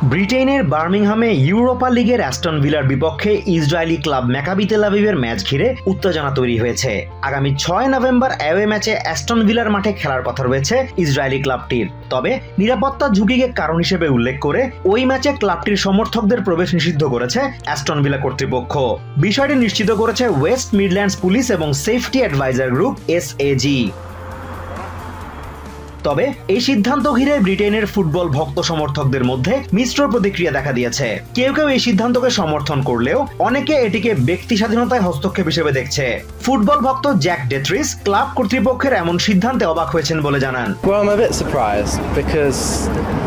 ব্রিটেনের বার্মিংহামে ইউরোপা লিগের অ্যাস্টন ভিলার বিপক্ষে ইসরায়েলি ক্লাব ম্যাকাবি তেল আভিভের ম্যাচ ঘিরে উত্তেজনা তৈরি হয়েছে। আগামী 6 নভেম্বর অ্যাওয়ে ম্যাচে অ্যাস্টন ভিলার মাঠে খেলার কথা রয়েছে ইসরায়েলি ক্লাবটির। তবে নিরাপত্তা ঝুঁকিকে কারণ হিসেবে উল্লেখ করে ওই ম্যাচে ক্লাবটির সমর্থকদের প্রবেশ নিষিদ্ধ করেছে অ্যাস্টন ভিলা কর্তৃপক্ষ। বিষয়টি নিশ্চিত করেছে ওয়েস্ট মিডল্যান্ডস পুলিশ এবং সেফটি অ্যাডভাইজার গ্রুপ SAG। তবে এই সিদ্ধান্ত ঘিরে ব্রিটেনের ফুটবল ভক্ত সমর্থকদের মধ্যে মিশ্র প্রতিক্রিয়া দেখা দিয়েছে। কেউ কেউ এই সিদ্ধান্তকে সমর্থন করলেও অনেকে এটিকে ব্যক্তি স্বাধীনতায় হস্তক্ষেপ হিসেবে দেখছে। ফুটবল ভক্ত জ্যাক ডেট্রিস ক্লাব কর্তৃপক্ষের এমন সিদ্ধান্তে অবাক হয়েছেন বলে জানান। Well, I'm a bit surprised because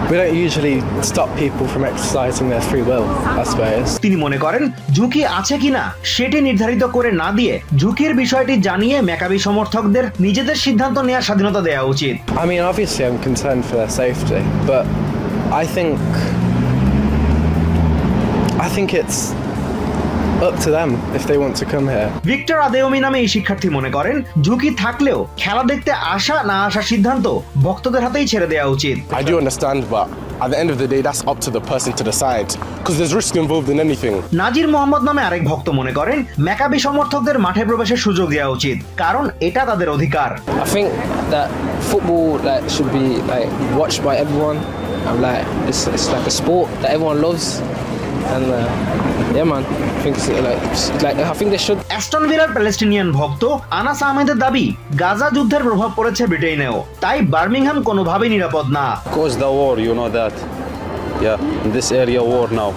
we don't usually stop people from exercising their free will, I suppose. তিনি মনে করেন ঝুঁকি আছে কিনা সেটি নির্ধারিত করে না দিয়ে ঝুঁকির বিষয়টি জানিয়ে ম্যাকাবি সমর্থকদের নিজেদের সিদ্ধান্ত নেওয়ার স্বাধীনতা দেওয়া উচিত। I mean, obviously I'm concerned for their safety, but I think it's up to them if they want to come here. Victor Adeyemi নামে এই শিক্ষার্থী মনে করেন ঝুঁকি থাকলেও খেলা দেখতে আসা না আসার সিদ্ধান্ত ভক্তদের হাতেই ছেড়ে দেওয়া উচিত। I do understand, but at the end of the day that's up to the person to decide because there's risk involved in anything. নাজির মোহাম্মদ নামে আরেক ভক্ত মনে করেন ম্যাকাবি সমর্থকদের মাঠে প্রবেশের সুযোগ দেওয়া উচিত, কারণ এটা তাদের অধিকার। I think that football should be watched by everyone. It's like a sport that everyone loves. And yeah man, I think they should. Aston ভিলার প্যালেস্টিনিয়ান ভক্ত আনাস আহমেদের দাবি গাজা যুদ্ধের প্রভাব পড়েছে ব্রিটেনেও, তাই বার্মিংহাম কোনোভাবেই নিরাপদ না। Cause the war, you know that. Yeah, in this area war now.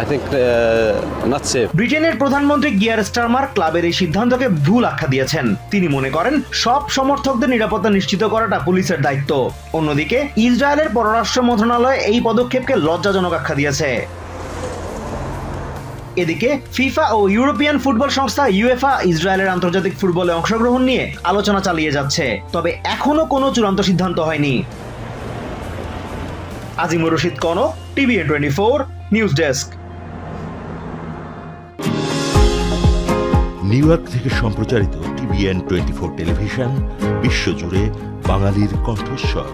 I think not safe. ব্রিটেনের প্রধানমন্ত্রী গিয়ার স্টারমার ক্লাবের এই সিদ্ধান্তকে ভুল আখ্যা দিয়েছেন। তিনি মনে করেন সব সমর্থকদের নিরাপত্তা নিশ্চিত করাটা পুলিশের দায়িত্ব। অন্যদিকে ইসরায়েলের পররাষ্ট্র মন্ত্রণালয় এই পদক্ষেপকে লজ্জাজনক আখ্যা দিয়েছে। এদিকে ফিফা ও ইউরোপিয়ান ফুটবল সংস্থা UEFA ইসরায়েলের আন্তর্জাতিক ফুটবলে অংশগ্রহণ নিয়ে আলোচনা চালিয়ে যাচ্ছে, তবে এখনো কোনো চূড়ান্ত সিদ্ধান্ত হয়নি। Azimur Rashid Kanak, TVN 24 news desk. New York থেকে সম্প্রচারিত TVN 24 টেলিভিশন বিশ্বজুড়ে বাঙালির কণ্ঠস্বর।